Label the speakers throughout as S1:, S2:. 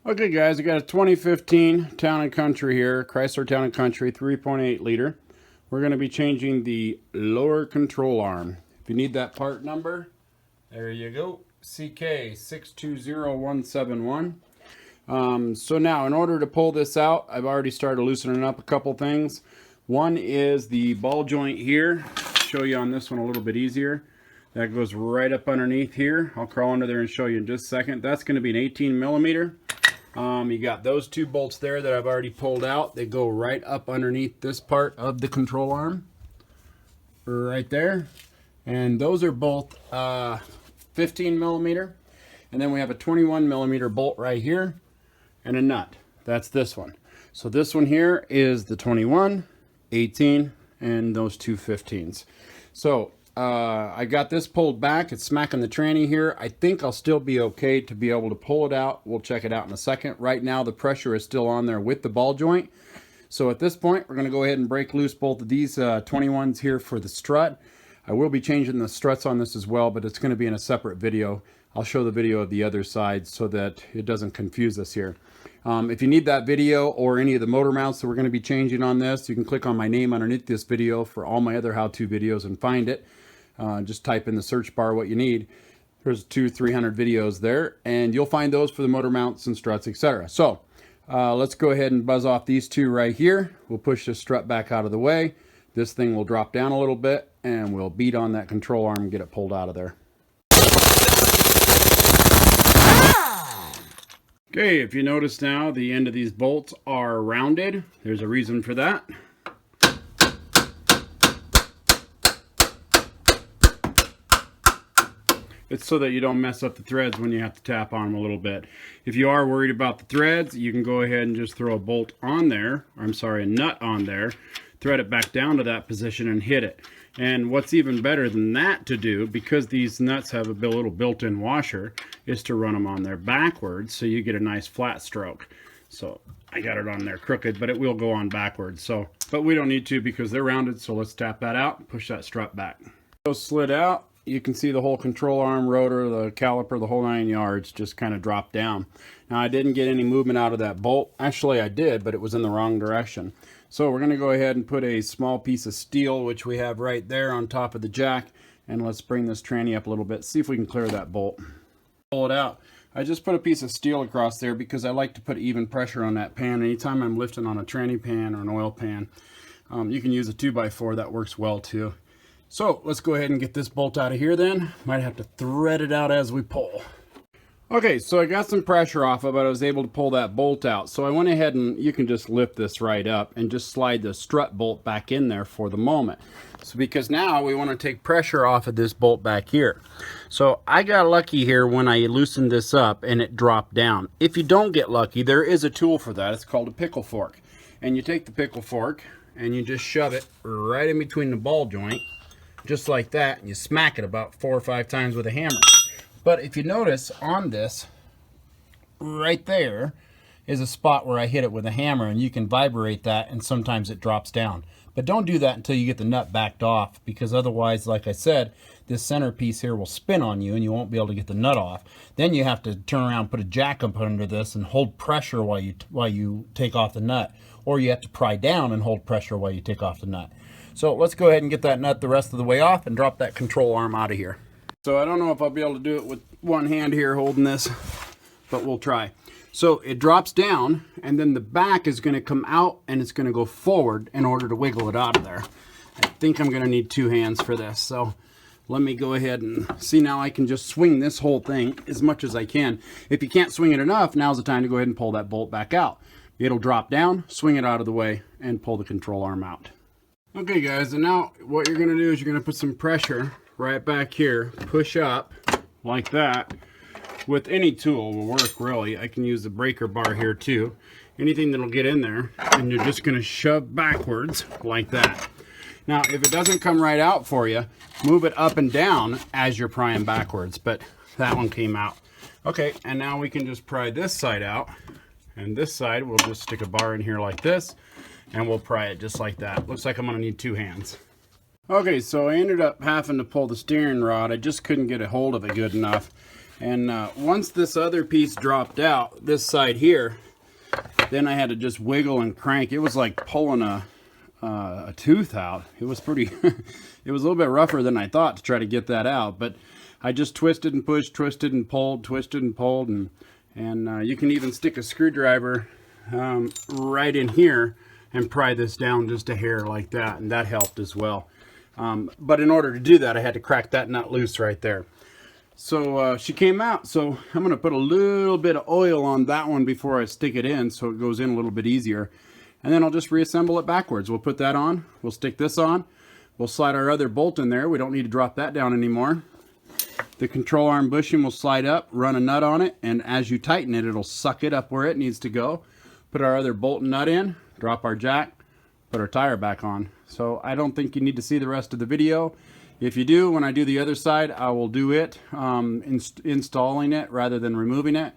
S1: Okay guys, I got a 2015 Town & Country here, Chrysler Town & Country 3.8 liter. We're going to be changing the lower control arm. If you need that part number, there you go, CK620171. So now, in order to pull this out, I've already started loosening up a couple things. One is the ball joint here. I'll show you on this one a little bit easier. That goes right up underneath here. I'll crawl under there and show you in just a second. That's going to be an 18 millimeter. You got those two bolts there that I've already pulled out. They go right up underneath this part of the control arm. Right there. And those are both 15 millimeter. And then we have a 21 millimeter bolt right here. And a nut. That's this one. So this one here is the 21, 18, and those two 15s. So I got this pulled back. It's smacking the tranny here. I think I'll still be okay to be able to pull it out. We'll check it out in a second. Right now the pressure is still on there with the ball joint. So at this point we're going to go ahead and break loose both of these 21s here for the strut. I will be changing the struts on this as well, but it's going to be in a separate video. I'll show the video of the other side so that it doesn't confuse us here. If you need that video or any of the motor mounts that we're going to be changing on this, you can click on my name underneath this video for all my other how-to videos and find it. Just type in the search bar what you need. There's 200-300 videos there, and you'll find those for the motor mounts and struts, etc. So let's go ahead and buzz off these two right here. We'll push this strut back out of the way. This thing will drop down a little bit, and we'll beat on that control arm and get it pulled out of there. Okay, if you notice now, the end of these bolts are rounded. There's a reason for that. It's so that you don't mess up the threads when you have to tap on them a little bit. If you are worried about the threads, you can go ahead and just throw a bolt on there, or I'm sorry, a nut on there, thread it back down to that position and hit it. And what's even better than that to do, because these nuts have a little built-in washer, is to run them on there backwards so you get a nice flat stroke. So I got it on there crooked, but it will go on backwards. So, but we don't need to because they're rounded, so let's tap that out and push that strut back. So slid out. You can see the whole control arm, rotor, the caliper, the whole 9 yards just kind of dropped down. Now I didn't get any movement out of that bolt. Actually I did, but it was in the wrong direction. So we're going to go ahead and put a small piece of steel, which we have right there on top of the jack, and let's bring this tranny up a little bit, see if we can clear that bolt. Pull it out. I just put a piece of steel across there because I like to put even pressure on that pan. Anytime I'm lifting on a tranny pan or an oil pan, you can use a 2x4, that works well too. So let's go ahead and get this bolt out of here then. Might have to thread it out as we pull. Okay, so I got some pressure off of it. I was able to pull that bolt out. So I went ahead and you can just lift this right up and just slide the strut bolt back in there for the moment. So because now we want to take pressure off of this bolt back here. So I got lucky here when I loosened this up and it dropped down. If you don't get lucky, there is a tool for that. It's called a pickle fork. And you take the pickle fork and you just shove it right in between the ball joint, just like that, and you smack it about 4 or 5 times with a hammer. But if you notice on this, right there is a spot where I hit it with a hammer, and you can vibrate that and sometimes it drops down. But don't do that until you get the nut backed off, because otherwise, like I said, this center piece here will spin on you and you won't be able to get the nut off. Then you have to turn around, put a jack up under this and hold pressure while you take off the nut. Or you have to pry down and hold pressure while you take off the nut. So let's go ahead and get that nut the rest of the way off and drop that control arm out of here. So I don't know if I'll be able to do it with one hand here holding this, but we'll try. So it drops down, and then the back is going to come out and it's going to go forward in order to wiggle it out of there. I think I'm going to need 2 hands for this. So let me go ahead and see. Now I can just swing this whole thing as much as I can. If you can't swing it enough, now's the time to go ahead and pull that bolt back out. It'll drop down, swing it out of the way, and pull the control arm out. Okay guys, and now what you're going to do is you're going to put some pressure right back here, push up like that. With any tool will work really. I can use the breaker bar here too. Anything that'll get in there, and you're just going to shove backwards like that. Now if it doesn't come right out for you, move it up and down as you're prying backwards, but that one came out. Okay, and now we can just pry this side out, and this side we'll just stick a bar in here like this, and we'll pry it just like that. Looks like I'm going to need 2 hands. Okay, so I ended up having to pull the steering rod. I just couldn't get a hold of it good enough. And once this other piece dropped out, this side here, then I had to just wiggle and crank. It was like pulling a tooth out. It was pretty, it was a little bit rougher than I thought to try to get that out, but I just twisted and pushed, twisted and pulled, twisted and pulled, and you can even stick a screwdriver right in here and pry this down just a hair like that, and that helped as well. But in order to do that, I had to crack that nut loose right there. So she came out, so I'm going to put a little bit of oil on that one before I stick it in so it goes in a little bit easier. And then I'll just reassemble it backwards. We'll put that on, we'll stick this on, we'll slide our other bolt in there. We don't need to drop that down anymore. The control arm bushing will slide up, run a nut on it, and as you tighten it, it'll suck it up where it needs to go. Put our other bolt and nut in, drop our jack, put our tire back on. So I don't think you need to see the rest of the video. If you do, when I do the other side, I will do it, installing it rather than removing it.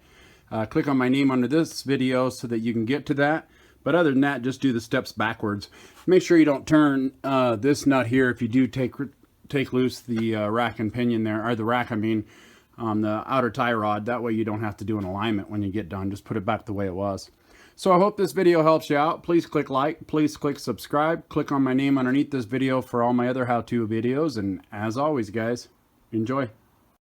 S1: Click on my name under this video so that you can get to that. But other than that, just do the steps backwards. Make sure you don't turn this nut here if you do take loose the rack and pinion there, or the rack, I mean, on the outer tie rod. That way you don't have to do an alignment when you get done. Just put it back the way it was. So I hope this video helps you out. Please click like, please click subscribe, click on my name underneath this video for all my other how-to videos, and as always guys, enjoy.